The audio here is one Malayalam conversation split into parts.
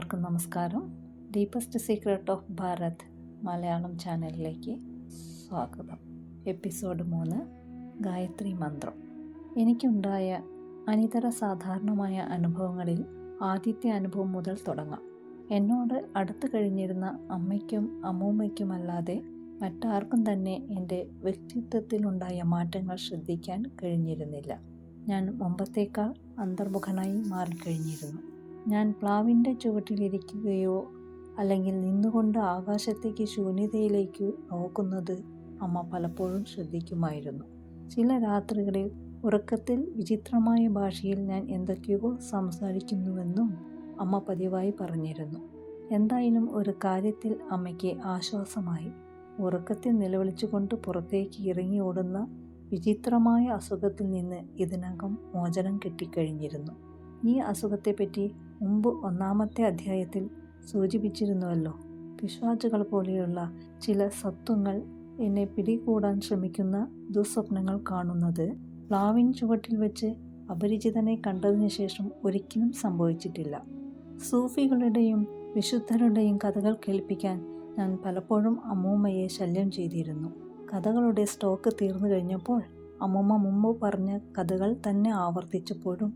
എല്ലാവർക്കും നമസ്കാരം. Deepest secret of Bharat Malayalam ചാനലിലേക്ക് സ്വാഗതം. എപ്പിസോഡ് 3, ഗായത്രി മന്ത്രം. എനിക്കുണ്ടായ അനിതര സാധാരണമായ അനുഭവങ്ങളിൽ ആദ്യത്തെ അനുഭവം മുതൽ തുടങ്ങാം. എന്നോട് അടുത്തു കഴിഞ്ഞിരുന്ന അമ്മയ്ക്കും അമ്മൂമ്മയ്ക്കുമല്ലാതെ മറ്റാർക്കും തന്നെ എൻ്റെ വ്യക്തിത്വത്തിലുണ്ടായ മാറ്റങ്ങൾ ശ്രദ്ധിക്കാൻ കഴിഞ്ഞിരുന്നില്ല. ഞാൻ മുമ്പത്തേക്കാൾ അന്തർമുഖനായി മാറിക്കഴിഞ്ഞിരുന്നു. ഞാൻ പ്ലാവിൻ്റെ ചുവട്ടിലിരിക്കുകയോ അല്ലെങ്കിൽ നിന്നുകൊണ്ട് ആകാശത്തേക്ക് ശൂന്യതയിലേക്ക് നോക്കുന്നത് അമ്മ പലപ്പോഴും ശ്രദ്ധിക്കുമായിരുന്നു. ചില രാത്രികളിൽ ഉറക്കത്തിൽ വിചിത്രമായ ഭാഷയിൽ ഞാൻ എന്തൊക്കെയോ സംസാരിക്കുന്നുവെന്നും അമ്മ പതിവായി പറഞ്ഞിരുന്നു. എന്തായാലും ഒരു കാര്യത്തിൽ അമ്മയ്ക്ക് ആശ്വാസമായി. ഉറക്കത്തിൽ നിലവിളിച്ചുകൊണ്ട് പുറത്തേക്ക് ഇറങ്ങി ഓടുന്ന വിചിത്രമായ അസുഖത്തിൽ നിന്ന് ഇതിനകം മോചനം കിട്ടിക്കഴിഞ്ഞിരുന്നു. ഈ അസുഖത്തെപ്പറ്റി മുമ്പ് 1-ാമത്തെ അധ്യായത്തിൽ സൂചിപ്പിച്ചിരുന്നുവല്ലോ. പിശാചുകൾ പോലെയുള്ള ചില സത്വങ്ങൾ എന്നെ പിടികൂടാൻ ശ്രമിക്കുന്ന ദുസ്വപ്നങ്ങൾ കാണുന്നത് പ്ലാവിൻ ചുവട്ടിൽ വെച്ച് അപരിചിതനെ കണ്ടതിന് ശേഷം ഒരിക്കലും സംഭവിച്ചിട്ടില്ല. സൂഫികളുടെയും വിശുദ്ധരുടെയും കഥകൾ കേൾപ്പിക്കാൻ ഞാൻ പലപ്പോഴും അമ്മൂമ്മയെ ശല്യം ചെയ്തിരുന്നു. കഥകളുടെ സ്റ്റോക്ക് തീർന്നു കഴിഞ്ഞപ്പോൾ അമ്മൂമ്മ മുമ്പ് പറഞ്ഞ കഥകൾ തന്നെ ആവർത്തിച്ചപ്പോഴും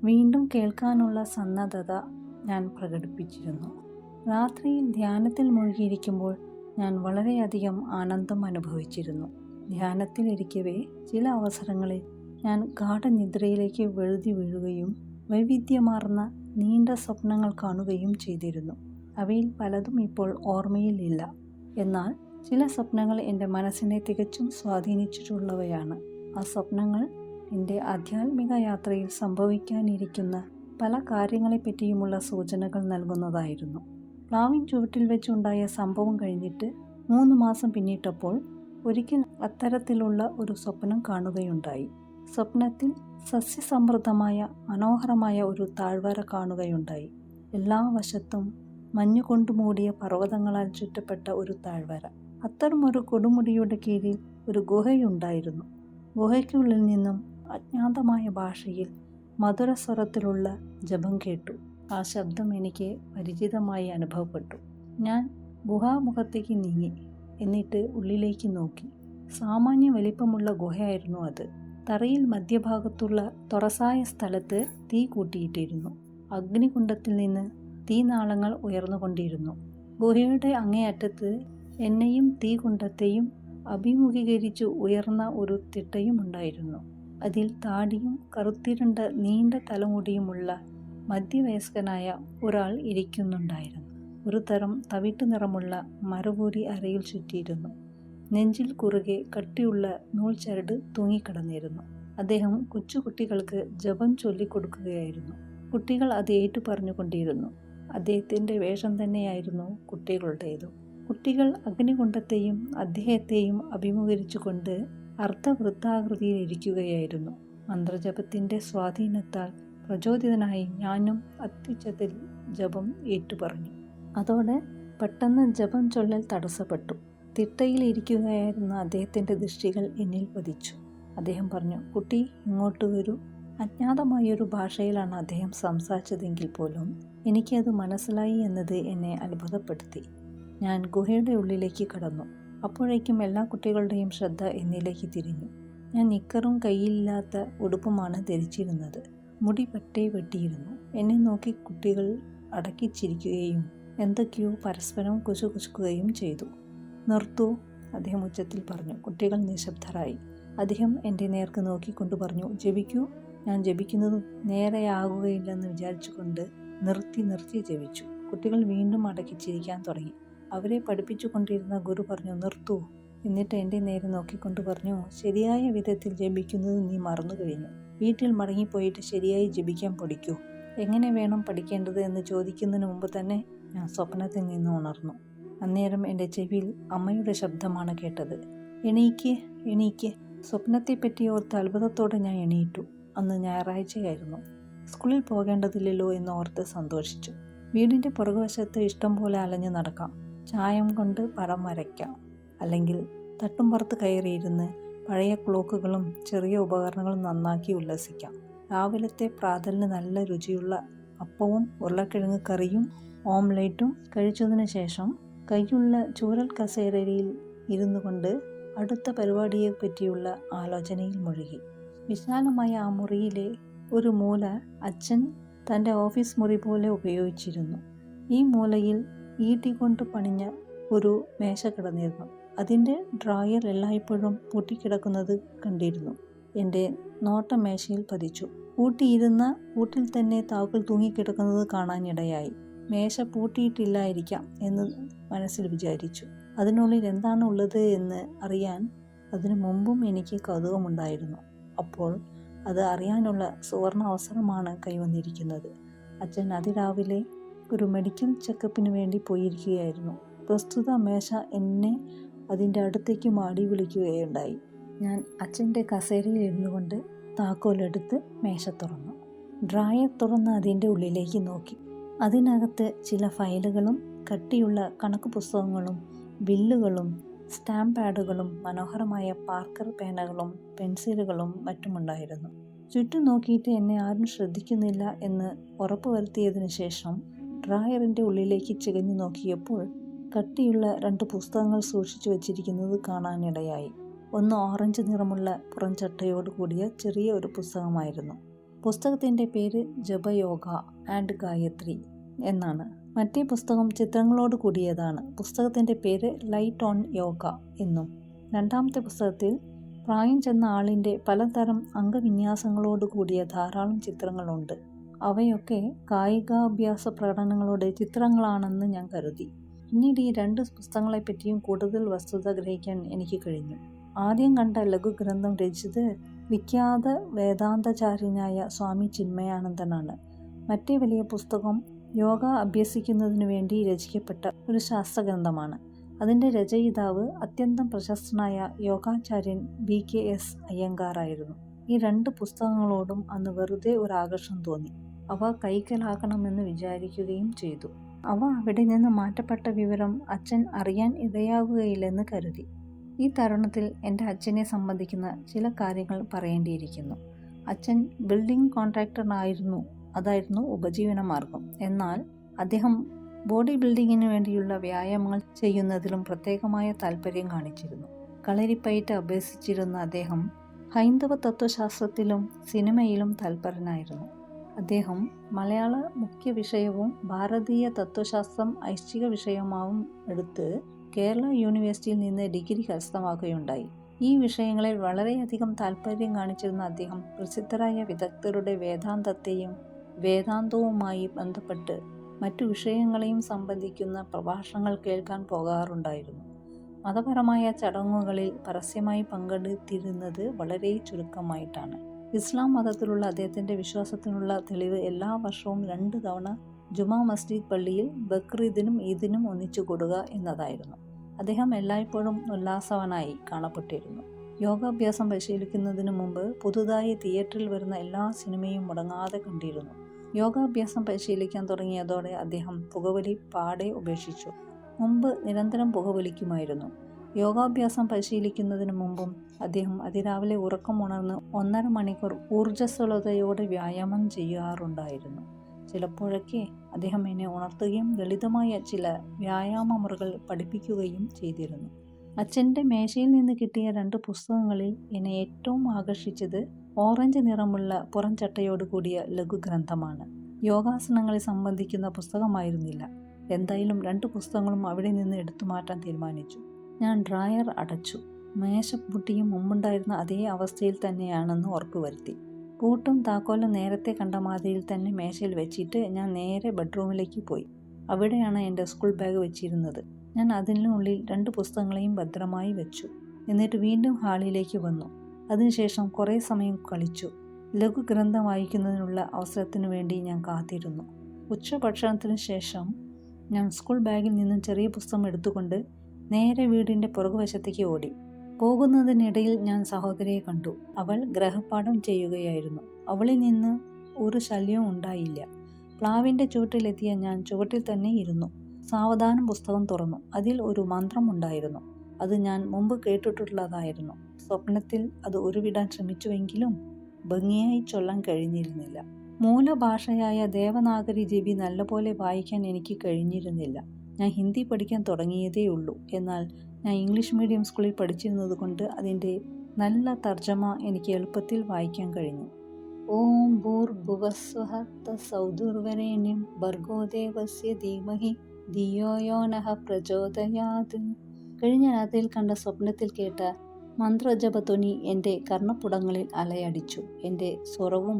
വീണ്ടും കേൾക്കാനുള്ള സന്നദ്ധത ഞാൻ പ്രകടിപ്പിച്ചിരുന്നു. രാത്രിയിൽ ധ്യാനത്തിൽ മുഴുകിയിരിക്കുമ്പോൾ ഞാൻ വളരെയധികം ആനന്ദം അനുഭവിച്ചിരുന്നു. ധ്യാനത്തിലിരിക്കവേ ചില അവസരങ്ങളിൽ ഞാൻ ഗാഠനിദ്രയിലേക്ക് വെഴുതി വീഴുകയും വൈവിധ്യമാർന്ന നീണ്ട സ്വപ്നങ്ങൾ കാണുകയും ചെയ്തിരുന്നു. അവയിൽ പലതും ഇപ്പോൾ ഓർമ്മയിലില്ല. എന്നാൽ ചില സ്വപ്നങ്ങൾ എൻ്റെ മനസ്സിനെ തികച്ചും സ്വാധീനിച്ചിട്ടുള്ളവയാണ്. ആ സ്വപ്നങ്ങൾ എൻ്റെ ആധ്യാത്മിക യാത്രയിൽ സംഭവിക്കാനിരിക്കുന്ന പല കാര്യങ്ങളെപ്പറ്റിയുമുള്ള സൂചനകൾ നൽകുന്നതായിരുന്നു. പ്ലാവിൻ ചുവട്ടിൽ വെച്ചുണ്ടായ സംഭവം കഴിഞ്ഞിട്ട് 3 മാസം പിന്നിട്ടപ്പോൾ ഒരിക്കൽ അത്തരത്തിലുള്ള ഒരു സ്വപ്നം കാണുകയുണ്ടായി. സ്വപ്നത്തിൽ സസ്യസമൃദ്ധമായ മനോഹരമായ ഒരു താഴ്വര കാണുകയുണ്ടായി. എല്ലാ വശത്തും മഞ്ഞുകൊണ്ട് മൂടിയ പർവ്വതങ്ങളാൽ ചുറ്റപ്പെട്ട ഒരു താഴ്വര. അത്തരമൊരു കൊടുമുടിയുടെ കീഴിൽ ഒരു ഗുഹയുണ്ടായിരുന്നു. ഗുഹയ്ക്കുള്ളിൽ നിന്നും അജ്ഞാതമായ ഭാഷയിൽ മധുരസ്വരത്തിലുള്ള ജപം കേട്ടു. ആ ശബ്ദം എനിക്ക് പരിചിതമായി അനുഭവപ്പെട്ടു. ഞാൻ ഗുഹാമുഖത്തേക്ക് നീങ്ങി. എന്നിട്ട് ഉള്ളിലേക്ക് നോക്കി. സാമാന്യ വലിപ്പമുള്ള ഗുഹയായിരുന്നു അത്. തറയിൽ മധ്യഭാഗത്തുള്ള തുറസായ സ്ഥലത്ത് തീ കൂട്ടിയിട്ടിരുന്നു. അഗ്നികുണ്ഡത്തിൽ നിന്ന് തീനാളങ്ങൾ ഉയർന്നുകൊണ്ടിരുന്നു. ഗുഹയുടെ അങ്ങേയറ്റത്ത് എന്നെയും തീകുണ്ഡത്തെയും അഭിമുഖീകരിച്ചു ഉയർന്ന ഒരു തിട്ടയും ഉണ്ടായിരുന്നു. അതിൽ താടിയും കറുത്തിരുണ്ട നീണ്ട തലമുടിയുമുള്ള മധ്യവയസ്കനായ ഒരാൾ ഇരിക്കുന്നുണ്ടായിരുന്നു. ഒരു തരം തവിട്ട് നിറമുള്ള മരവൂരി അരയിൽ ചുറ്റിയിരുന്നു. നെഞ്ചിൽ കുറുകെ കട്ടിയുള്ള നൂൽച്ചരട് തൂങ്ങിക്കിടന്നിരുന്നു. അദ്ദേഹം കൊച്ചുകുട്ടികൾക്ക് ജപം ചൊല്ലിക്കൊടുക്കുകയായിരുന്നു. കുട്ടികൾ അത് ഏറ്റുപറഞ്ഞുകൊണ്ടിരുന്നു. അദ്ദേഹത്തിൻ്റെ വേഷം തന്നെയായിരുന്നു കുട്ടികളുടേതും. കുട്ടികൾ അഗ്നികുണ്ഡത്തെയും അദ്ദേഹത്തെയും അഭിമുഖീകരിച്ചുകൊണ്ട് അർദ്ധവൃത്താകൃതിയിൽ ഇരിക്കുകയായിരുന്നു. മന്ത്രജപത്തിൻ്റെ സ്വാധീനത്താൽ പ്രചോദിതനായി ഞാനും അത്യുച്ചത്തിൽ ജപം ഏറ്റുപറഞ്ഞു. അതോടെ പെട്ടെന്ന് ജപം ചൊല്ലൽ തടസ്സപ്പെട്ടു. തിട്ടയിൽ ഇരിക്കുകയായിരുന്ന അദ്ദേഹത്തിൻ്റെ ദൃഷ്ടികൾ എന്നിൽ പതിച്ചു. അദ്ദേഹം പറഞ്ഞു, "കുട്ടി, ഇങ്ങോട്ട് വരൂ." അജ്ഞാതമായൊരു ഭാഷയിലാണ് അദ്ദേഹം സംസാരിച്ചതെങ്കിൽ പോലും എനിക്കത് മനസ്സിലായി എന്നത് എന്നെ അത്ഭുതപ്പെടുത്തി. ഞാൻ ഗുഹയുടെ ഉള്ളിലേക്ക് കടന്നു. അപ്പോഴേക്കും എല്ലാ കുട്ടികളുടെയും ശ്രദ്ധ എന്നിലേക്ക് തിരിഞ്ഞു. ഞാൻ നിക്കറും കയ്യിലില്ലാത്ത ഉടുപ്പുമാണ് ധരിച്ചിരുന്നത്. മുടി പട്ടേ വെട്ടിയിരുന്നു. എന്നെ നോക്കി കുട്ടികൾ അടക്കിച്ചിരിക്കുകയും എന്തൊക്കെയോ പരസ്പരം കുശുകുശുക്കുകയും ചെയ്തു. "നിർത്തൂ," അദ്ദേഹം ഉച്ചത്തിൽ പറഞ്ഞു. കുട്ടികൾ നിശബ്ദരായി. അദ്ദേഹം എൻ്റെ നേർക്ക് നോക്കിക്കൊണ്ട് പറഞ്ഞു, "ജപിക്കൂ." ഞാൻ ജപിക്കുന്നത് നേരെയാകുകയില്ലെന്ന് വിചാരിച്ചുകൊണ്ട് നിർത്തി ജപിച്ചു. കുട്ടികൾ വീണ്ടും അടക്കിച്ചിരിക്കാൻ തുടങ്ങി. അവരെ പഠിപ്പിച്ചു കൊണ്ടിരുന്ന ഗുരു പറഞ്ഞു, "നിർത്തൂ." എന്നിട്ട് എൻ്റെ നേരെ നോക്കിക്കൊണ്ട് പറഞ്ഞു, "ശരിയായ വിധത്തിൽ ജപിക്കുന്നത് നീ മറന്നു കഴിഞ്ഞു. വീട്ടിൽ മടങ്ങിപ്പോയിട്ട് ശരിയായി ജപിക്കാൻ പഠിക്കൂ." എങ്ങനെ വേണം പഠിക്കേണ്ടത് എന്ന് ചോദിക്കുന്നതിന് മുമ്പ് തന്നെ ഞാൻ സ്വപ്നത്തിൽ നിന്ന് ഉണർന്നു. അന്നേരം എൻ്റെ ചെവിയിൽ അമ്മയുടെ ശബ്ദമാണ് കേട്ടത്, "എണീക്ക്, എണീക്ക്." സ്വപ്നത്തെപ്പറ്റി ഓർത്ത് അത്ഭുതത്തോടെ ഞാൻ എണീറ്റു. അന്ന് ഞായറാഴ്ചയായിരുന്നു. സ്കൂളിൽ പോകേണ്ടതില്ലല്ലോ എന്ന് ഓർത്ത് സന്തോഷിച്ചു. വീടിൻ്റെ പുറകുവശത്ത് ഇഷ്ടം പോലെ അലഞ്ഞു നടക്കാം. ചായം കൊണ്ട് പടം വരയ്ക്കാം. അല്ലെങ്കിൽ തട്ടുംപുറത്ത് കയറിയിരുന്ന് പഴയ ക്ലോക്കുകളും ചെറിയ ഉപകരണങ്ങളും നന്നാക്കി ഉല്ലസിക്കാം. രാവിലത്തെ പ്രാതലിന് നല്ല രുചിയുള്ള അപ്പവും ഉരുളക്കിഴങ്ങ് കറിയും ഓംലേറ്റും കഴിച്ചതിന് ശേഷം കൈയുള്ള ചൂരൽ കസേരയിൽ ഇരുന്നു കൊണ്ട് അടുത്ത പരിപാടിയെ പറ്റിയുള്ള ആലോചനയിൽ മുഴുകി. വിശാലമായ ആ മുറിയിലെ ഒരു മൂല അച്ഛൻ തൻ്റെ ഓഫീസ് മുറി പോലെ ഉപയോഗിച്ചിരുന്നു. ഈ മൂലയിൽ ഈട്ടി കൊണ്ട് പണിഞ്ഞ ഒരു മേശ കിടന്നിരുന്നു. അതിൻ്റെ ഡ്രോയർ എല്ലായ്പ്പോഴും പൂട്ടിക്കിടക്കുന്നത് കണ്ടിരുന്നു. എൻ്റെ നോട്ടം മേശയിൽ പതിച്ചു. പൂട്ടിയിരുന്ന പൂട്ടിൽ തന്നെ താക്കോൽ തൂങ്ങിക്കിടക്കുന്നത് കാണാനിടയായി. മേശ പൂട്ടിയിട്ടില്ലായിരിക്കാം എന്ന് മനസ്സിൽ വിചാരിച്ചു. അതിനുള്ളിൽ എന്താണ് ഉള്ളത് എന്ന് അറിയാൻ അതിനു മുമ്പും എനിക്ക് കൗതുകമുണ്ടായിരുന്നു. അപ്പോൾ അത് അറിയാനുള്ള സുവർണ അവസരമാണ് കൈവന്നിരിക്കുന്നത്. അച്ഛൻ അതിരാവിലെ ഒരു മെഡിക്കൽ ചെക്കപ്പിന് വേണ്ടി പോയിരിക്കുകയായിരുന്നു. പ്രസ്തുത മേശ എന്നെ അതിൻ്റെ അടുത്തേക്ക് മാടി വിളിക്കുകയുണ്ടായി. ഞാൻ അച്ഛൻ്റെ കസേരയിൽ ഇരുന്നു കൊണ്ട് താക്കോലെടുത്ത് മേശ തുറന്നു. ഡ്രായർ തുറന്ന് അതിൻ്റെ ഉള്ളിലേക്ക് നോക്കി. അതിനകത്ത് ചില ഫയലുകളും കട്ടിയുള്ള കണക്ക് പുസ്തകങ്ങളും ബില്ലുകളും സ്റ്റാമ്പ് പാഡുകളും മനോഹരമായ പാർക്കർ പേനകളും പെൻസിലുകളും മറ്റുമുണ്ടായിരുന്നു. ചുറ്റും നോക്കിയിട്ട് എന്നെ ആരും ശ്രദ്ധിക്കുന്നില്ല എന്ന് ഉറപ്പുവരുത്തിയതിനു ശേഷം ഡ്രായറിൻ്റെ ഉള്ളിലേക്ക് ചികഞ്ഞു നോക്കിയപ്പോൾ കട്ടിയുള്ള 2 പുസ്തകങ്ങൾ സൂക്ഷിച്ചു വച്ചിരിക്കുന്നത് കാണാനിടയായി. ഒന്ന് ഓറഞ്ച് നിറമുള്ള പുറംചട്ടയോട് കൂടിയ ചെറിയ ഒരു പുസ്തകമായിരുന്നു. പുസ്തകത്തിൻ്റെ പേര് ജപയോഗ ആൻഡ് ഗായത്രി എന്നാണ്. മറ്റേ പുസ്തകം ചിത്രങ്ങളോട് കൂടിയതാണ്. പുസ്തകത്തിൻ്റെ പേര് ലൈറ്റ് ഓൺ യോഗ എന്നും. രണ്ടാമത്തെ പുസ്തകത്തിൽ പ്രായം ചെന്ന ആളിൻ്റെ പലതരം അംഗവിന്യാസങ്ങളോട് കൂടിയ ധാരാളം ചിത്രങ്ങളുണ്ട്. അവയൊക്കെ കായികാഭ്യാസ പ്രകടനങ്ങളുടെ ചിത്രങ്ങളാണെന്ന് ഞാൻ കരുതി. പിന്നീട് ഈ 2 പുസ്തകങ്ങളെപ്പറ്റിയും കൂടുതൽ വസ്തുത ഗ്രഹിക്കാൻ എനിക്ക് കഴിഞ്ഞു. ആദ്യം കണ്ട ലഘുഗ്രന്ഥം രചിച്ചത് വിഖ്യാത വേദാന്തചാര്യനായ സ്വാമി ചിന്മയാനന്ദനാണ്. മറ്റേ വലിയ പുസ്തകം യോഗ അഭ്യസിക്കുന്നതിനു വേണ്ടി രചിക്കപ്പെട്ട ഒരു ശാസ്ത്രഗ്രന്ഥമാണ്. അതിൻ്റെ രചയിതാവ് അത്യന്തം പ്രശസ്തനായ യോഗാചാര്യൻ BKS അയ്യങ്കാറായിരുന്നു. ഈ 2 പുസ്തകങ്ങളോടും അന്ന് വെറുതെ ഒരു ആകർഷണം തോന്നി. അവ കൈക്കലാക്കണമെന്ന് വിചാരിക്കുകയും ചെയ്തു. അവ അവിടെ നിന്ന് മാറ്റപ്പെട്ട വിവരം അച്ഛൻ അറിയാൻ ഇടയാകുകയില്ലെന്ന് കരുതി. ഈ തരുണത്തിൽ എൻ്റെ അച്ഛനെ സംബന്ധിക്കുന്ന ചില കാര്യങ്ങൾ പറയേണ്ടിയിരിക്കുന്നു. അച്ഛൻ ബിൽഡിംഗ് കോൺട്രാക്ടറായിരുന്നു. അതായിരുന്നു ഉപജീവനമാർഗം. എന്നാൽ അദ്ദേഹം ബോഡി ബിൽഡിങ്ങിന് വേണ്ടിയുള്ള വ്യായാമങ്ങൾ ചെയ്യുന്നതിലും പ്രത്യേകമായ താല്പര്യം കാണിച്ചിരുന്നു. കളരിപ്പയറ്റ് അഭ്യസിച്ചിരുന്ന അദ്ദേഹം ഹൈന്ദവ തത്വശാസ്ത്രത്തിലും സിനിമയിലും തൽപരനായിരുന്നു. അദ്ദേഹം മലയാള മുഖ്യ വിഷയവും ഭാരതീയ തത്വശാസ്ത്രം ഐച്ഛിക വിഷയമാവും എടുത്ത് കേരള യൂണിവേഴ്സിറ്റിയിൽ നിന്ന് ഡിഗ്രി കരസ്ഥമാക്കുകയുണ്ടായി. ഈ വിഷയങ്ങളിൽ വളരെയധികം താല്പര്യം കാണിച്ചിരുന്ന അദ്ദേഹം പ്രസിദ്ധരായ വിദഗ്ധരുടെ വേദാന്തത്തെയും വേദാന്തവുമായി ബന്ധപ്പെട്ട് മറ്റു വിഷയങ്ങളെയും സംബന്ധിക്കുന്ന പ്രഭാഷണങ്ങൾ കേൾക്കാൻ പോകാറുണ്ടായിരുന്നു. മതപരമായ ചടങ്ങുകളിൽ പരസ്യമായി പങ്കെടുത്തിരുന്നത് വളരെ ചുരുക്കമായിട്ടാണ്. ഇസ്ലാം മതത്തിലുള്ള അദ്ദേഹത്തിൻ്റെ വിശ്വാസത്തിനുള്ള തെളിവ് എല്ലാ വർഷവും 2 തവണ ജുമാ മസ്ജിദ് പള്ളിയിൽ ബക്രീദിനും ഈദിനും ഒന്നിച്ചു കൂടുക എന്നതായിരുന്നു. അദ്ദേഹം എല്ലായ്പ്പോഴും ഉല്ലാസവനായി കാണപ്പെട്ടിരുന്നു. യോഗാഭ്യാസം പരിശീലിക്കുന്നതിന് മുമ്പ് പുതുതായി തിയേറ്ററിൽ വരുന്ന എല്ലാ സിനിമയും മുടങ്ങാതെ കണ്ടിരുന്നു. യോഗാഭ്യാസം പരിശീലിക്കാൻ തുടങ്ങിയതോടെ അദ്ദേഹം പുകവലി പാടെ ഉപേക്ഷിച്ചു. മുമ്പ് നിരന്തരം പുകവലിക്കുമായിരുന്നു. യോഗാഭ്യാസം പരിശീലിക്കുന്നതിന് മുമ്പും അദ്ദേഹം അതിരാവിലെ ഉറക്കമുണർന്ന് 1.5 മണിക്കൂർ ഊർജ്ജസ്വലതയോടെ വ്യായാമം ചെയ്യാറുണ്ടായിരുന്നു. ചിലപ്പോഴൊക്കെ അദ്ദേഹം എന്നെ ഉണർത്തുകയും ലളിതമായ ചില വ്യായാമ മുറകൾ പഠിപ്പിക്കുകയും ചെയ്തിരുന്നു. അച്ഛൻ്റെ മേശയിൽ നിന്ന് കിട്ടിയ 2 പുസ്തകങ്ങളിൽ എന്നെ ഏറ്റവും ആകർഷിച്ചത് ഓറഞ്ച് നിറമുള്ള പുറംചട്ടയോട് കൂടിയ ലഘുഗ്രന്ഥമാണ്. യോഗാസനങ്ങളെ സംബന്ധിക്കുന്ന പുസ്തകമായിരുന്നില്ല. എന്തായാലും 2 പുസ്തകങ്ങളും അവിടെ നിന്ന് എടുത്തു മാറ്റാൻ തീരുമാനിച്ചു. ഞാൻ ഡ്രായർ അടച്ചു. മേശപ്പൂട്ടിയും മുമ്പുണ്ടായിരുന്ന അതേ അവസ്ഥയിൽ തന്നെയാണെന്ന് ഉറപ്പുവരുത്തി. പൂട്ടും താക്കോലും നേരത്തെ കണ്ട മാതിരിയിൽ തന്നെ മേശയിൽ വെച്ചിട്ട് ഞാൻ നേരെ ബെഡ്റൂമിലേക്ക് പോയി. അവിടെയാണ് എൻ്റെ സ്കൂൾ ബാഗ് വെച്ചിരുന്നത്. ഞാൻ അതിനുള്ളിൽ 2 പുസ്തകങ്ങളെയും ഭദ്രമായി വെച്ചു. എന്നിട്ട് വീണ്ടും ഹാളിലേക്ക് വന്നു. അതിനുശേഷം കുറേ സമയം കളിച്ചു. ലഘുഗ്രന്ഥം വായിക്കുന്നതിനുള്ള അവസരത്തിനു വേണ്ടി ഞാൻ കാത്തിരുന്നു. ഉച്ചഭക്ഷണത്തിന് ശേഷം ഞാൻ സ്കൂൾ ബാഗിൽ നിന്നും ചെറിയ പുസ്തകം എടുത്തുകൊണ്ട് നേരെ വീടിൻ്റെ പുറകുവശത്തേക്ക് ഓടി. പോകുന്നതിനിടയിൽ ഞാൻ സഹോദരിയെ കണ്ടു. അവൾ ഗ്രഹപാഠം ചെയ്യുകയായിരുന്നു. അവളിൽ നിന്ന് ഒരു ശല്യവും ഉണ്ടായില്ല. പ്ലാവിൻ്റെ ചുവട്ടിലെത്തിയ ഞാൻ ചുവട്ടിൽ തന്നെ ഇരുന്നു. സാവധാനം പുസ്തകം തുറന്നു. അതിൽ ഒരു മന്ത്രം ഉണ്ടായിരുന്നു. അത് ഞാൻ മുമ്പ് കേട്ടിട്ടുള്ളതായിരുന്നു. സ്വപ്നത്തിൽ അത് ഉരുവിടാൻ ശ്രമിച്ചുവെങ്കിലും ഭംഗിയായി ചൊല്ലാൻ കഴിഞ്ഞിരുന്നില്ല. മൂലഭാഷയായ ദേവനാഗരി ലിപി നല്ലപോലെ വായിക്കാൻ എനിക്ക് കഴിഞ്ഞിരുന്നില്ല. ഞാൻ ഹിന്ദി പഠിക്കാൻ തുടങ്ങിയതേ ഉള്ളൂ. എന്നാൽ ഞാൻ ഇംഗ്ലീഷ് മീഡിയം സ്കൂളിൽ പഠിച്ചിരുന്നത് കൊണ്ട് അതിൻ്റെ നല്ല തർജ്ജമ എനിക്ക് എളുപ്പത്തിൽ വായിക്കാൻ കഴിഞ്ഞു. ഓം ഭൂർഭുവസ്വഃ തസ്സൗദുർവരേണ്യം ഭർഗോ ദേവസ്യ ധീമഹി ധിയോ യോ നഃ പ്രചോദയാത്. കഴിഞ്ഞ രാത്രിയിൽ കണ്ട സ്വപ്നത്തിൽ കേട്ട മന്ത്രജപധ്വനി എൻ്റെ കർണപുടങ്ങളിൽ അലയടിച്ചു. എൻ്റെ സ്വരവും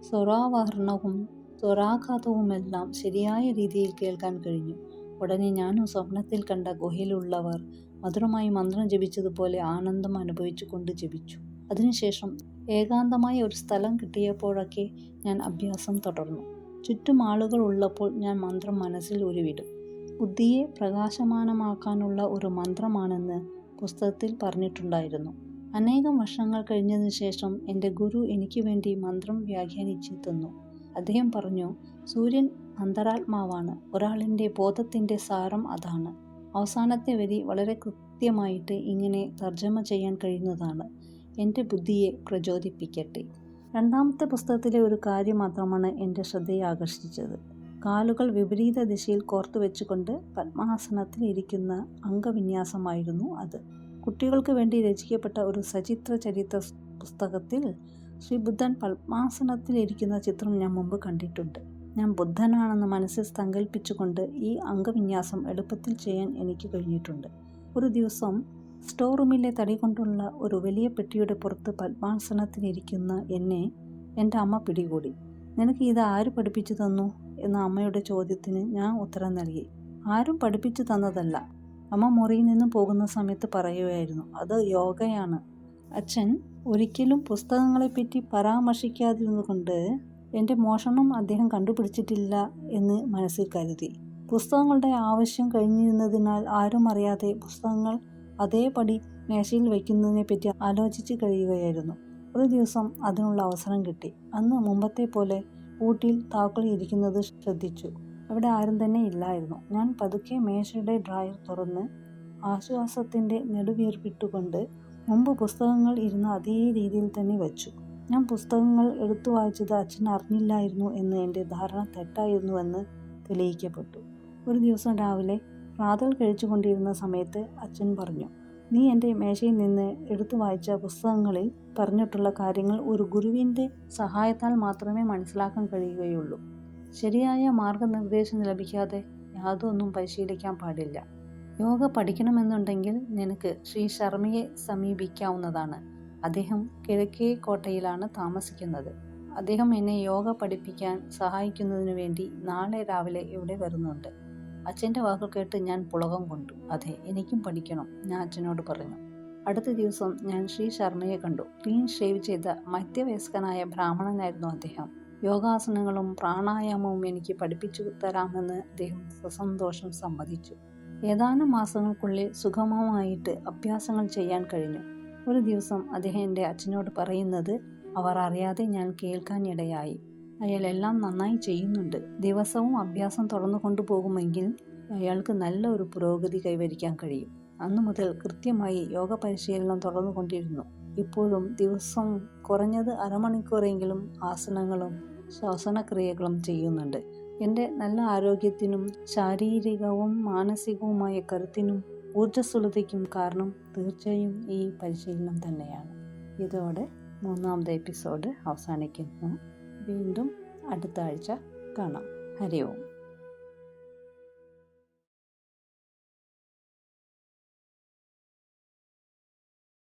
സ്വരാവഹരണവും സ്വരാഘാതവുമെല്ലാം ശരിയായ രീതിയിൽ കേൾക്കാൻ കഴിഞ്ഞു. ഉടനെ ഞാനും സ്വപ്നത്തിൽ കണ്ട ഗുഹയിലുള്ളവർ മധുരമായി മന്ത്രം ജപിച്ചതുപോലെ ആനന്ദം അനുഭവിച്ചു കൊണ്ട് ജപിച്ചു. അതിനുശേഷം ഏകാന്തമായ ഒരു സ്ഥലം കിട്ടിയപ്പോഴൊക്കെ ഞാൻ അഭ്യാസം തുടർന്നു. ചുറ്റും ആളുകൾ ഉള്ളപ്പോൾ ഞാൻ മന്ത്രം മനസ്സിൽ ഉരുവിടും. ബുദ്ധിയെ പ്രകാശമാനമാക്കാനുള്ള ഒരു മന്ത്രമാണെന്ന് പുസ്തകത്തിൽ പറഞ്ഞിട്ടുണ്ടായിരുന്നു. അനേകം വർഷങ്ങൾ കഴിഞ്ഞതിന് ശേഷം എൻ്റെ ഗുരു എനിക്ക് വേണ്ടി മന്ത്രം വ്യാഖ്യാനിച്ചു തന്നു. അദ്ദേഹം പറഞ്ഞു, സൂര്യൻ അന്തരാത്മാവാണ്. ഒരാളിൻ്റെ ബോധത്തിൻ്റെ സാരം അതാണ്. അവസാനത്തെ വരി വളരെ കൃത്യമായിട്ട് ഇങ്ങനെ തർജ്ജമ ചെയ്യാൻ കഴിയുന്നതാണ്. എൻ്റെ ബുദ്ധിയെ പ്രചോദിപ്പിക്കട്ടെ. രണ്ടാമത്തെ പുസ്തകത്തിലെ ഒരു കാര്യം മാത്രമാണ് എൻ്റെ ശ്രദ്ധയെ ആകർഷിച്ചത്. കാലുകൾ വിപരീത ദിശയിൽ കോർത്തു വെച്ചുകൊണ്ട് പത്മാസനത്തിൽ ഇരിക്കുന്ന അംഗവിന്യാസമായിരുന്നു അത്. കുട്ടികൾക്ക് വേണ്ടി രചിക്കപ്പെട്ട ഒരു സചിത്ര ചരിത്ര പുസ്തകത്തിൽ ശ്രീ ബുദ്ധൻ പത്മാസനത്തിൽ ഇരിക്കുന്ന ചിത്രം ഞാൻ മുമ്പ് കണ്ടിട്ടുണ്ട്. ഞാൻ ബുദ്ധനാണെന്ന് മനസ്സിൽ സങ്കല്പിച്ചുകൊണ്ട് ഈ അംഗവിന്യാസം എളുപ്പത്തിൽ ചെയ്യാൻ എനിക്ക് കഴിഞ്ഞിട്ടുണ്ട്. ഒരു ദിവസം സ്റ്റോർ റൂമിലെ തടി കൊണ്ടുള്ള ഒരു വലിയ പെട്ടിയുടെ പുറത്ത് പത്മാസനത്തിലിരിക്കുന്ന എന്നെ എൻ്റെ അമ്മ പിടികൂടി. നിനക്ക് ഇത് ആര് പഠിപ്പിച്ചു തന്നു എന്ന അമ്മയുടെ ചോദ്യത്തിന് ഞാൻ ഉത്തരം നൽകി. ആരും പഠിപ്പിച്ചു തന്നതല്ല. അമ്മ മുറിയിൽ നിന്നും പോകുന്ന സമയത്ത് പറയുകയായിരുന്നു, അത് യോഗയാണ്. അച്ഛൻ ഒരിക്കലും പുസ്തകങ്ങളെപ്പറ്റി പരാമർശിക്കാതിരുന്നുകൊണ്ട് എൻ്റെ മോഷണം അദ്ദേഹം കണ്ടുപിടിച്ചിട്ടില്ല എന്ന് മനസ്സിൽ കരുതി. പുസ്തകങ്ങളുടെ ആവശ്യം കഴിഞ്ഞിരുന്നതിനാൽ ആരും അറിയാതെ പുസ്തകങ്ങൾ അതേപടി മേശയിൽ വയ്ക്കുന്നതിനെപ്പറ്റി ആലോചിച്ച് കഴിയുകയായിരുന്നു. ഒരു ദിവസം അതിനുള്ള അവസരം കിട്ടി. അന്ന് മുമ്പത്തെ പോലെ പൂട്ടിൽ താക്കോൽ ഇരിക്കുന്നത് ശ്രദ്ധിച്ചു. അവിടെ ആരും തന്നെ ഇല്ലായിരുന്നു. ഞാൻ പതുക്കെ മേശയുടെ ഡ്രോയർ തുറന്ന് ആശ്വാസത്തിൻ്റെ നെടുവീർപ്പിട്ടുകൊണ്ട് മുമ്പ് പുസ്തകങ്ങൾ ഇരുന്ന അതേ രീതിയിൽ തന്നെ വെച്ചു. ഞാൻ പുസ്തകങ്ങൾ എടുത്തു വായിച്ചത് അച്ഛൻ അറിഞ്ഞില്ലായിരുന്നു എന്ന് എൻ്റെ ധാരണ തെറ്റായിരുന്നുവെന്ന് തെളിയിക്കപ്പെട്ടു. ഒരു ദിവസം രാവിലെ പ്രാതൽ കഴിച്ചുകൊണ്ടിരുന്ന സമയത്ത് അച്ഛൻ പറഞ്ഞു, നീ എൻ്റെ മേശയിൽ നിന്ന് എടുത്തു വായിച്ച പുസ്തകങ്ങളിൽ പറഞ്ഞിട്ടുള്ള കാര്യങ്ങൾ ഒരു ഗുരുവിൻ്റെ സഹായത്താൽ മാത്രമേ മനസ്സിലാക്കാൻ കഴിയുകയുള്ളൂ. ശരിയായ മാർഗനിർദ്ദേശം ലഭിക്കാതെ യാതൊന്നും പരിശീലിക്കാൻ പാടില്ല. യോഗ പഠിക്കണമെന്നുണ്ടെങ്കിൽ നിനക്ക് ശ്രീ ശർമ്മയെ സമീപിക്കാവുന്നതാണ്. അദ്ദേഹം കിഴക്കേ കോട്ടയിലാണ് താമസിക്കുന്നത്. അദ്ദേഹം എന്നെ യോഗ പഠിപ്പിക്കാൻ സഹായിക്കുന്നതിന് വേണ്ടി നാളെ രാവിലെ ഇവിടെ വരുന്നുണ്ട്. അച്ഛൻ്റെ വാക്കുകൾ കേട്ട് ഞാൻ പുളകം കൊണ്ടു. അതെ, എനിക്കും പഠിക്കണം, ഞാൻ അച്ഛനോട് പറഞ്ഞു. അടുത്ത ദിവസം ഞാൻ ശ്രീ ശർമ്മയെ കണ്ടു. ക്ലീൻ ഷേവ് ചെയ്ത മധ്യവയസ്കനായ ബ്രാഹ്മണനായിരുന്നു അദ്ദേഹം. യോഗാസനങ്ങളും പ്രാണായാമവും എനിക്ക് പഠിപ്പിച്ചു തരാമെന്ന് അദ്ദേഹം സസന്തോഷം സമ്മതിച്ചു. ഏതാനും മാസങ്ങൾക്കുള്ളിൽ സുഗമമായിട്ട് അഭ്യാസങ്ങൾ ചെയ്യാൻ കഴിഞ്ഞു. ഒരു ദിവസം അദ്ദേഹം എൻ്റെ അച്ഛനോട് പറയുന്നത് അവർ അറിയാതെ ഞാൻ കേൾക്കാനിടയായി. അയാൾ എല്ലാം നന്നായി ചെയ്യുന്നുണ്ട്. ദിവസവും അഭ്യാസം തുടർന്നു കൊണ്ടുപോകുമെങ്കിൽ അയാൾക്ക് നല്ല ഒരു പുരോഗതി കൈവരിക്കാൻ കഴിയും. അന്നു മുതൽ കൃത്യമായി യോഗ പരിശീലനം തുടർന്നുകൊണ്ടിരുന്നു. ഇപ്പോഴും ദിവസം കുറഞ്ഞത് അരമണിക്കൂറെങ്കിലും ആസനങ്ങളും ശ്വസനക്രിയകളും ചെയ്യുന്നുണ്ട്. എൻ്റെ നല്ല ആരോഗ്യത്തിനും ശാരീരികവും മാനസികവുമായ കരുത്തിനും ഊർജ്ജസ്വലതയ്ക്കും കാരണം തീർച്ചയായും ഈ പരിശീലനം തന്നെയാണ്. ഇതോടെ 3ാമത്തെ എപ്പിസോഡ് അവസാനിക്കുന്നു. വീണ്ടും അടുത്ത ആഴ്ച കാണാം. ഹരി ഓം.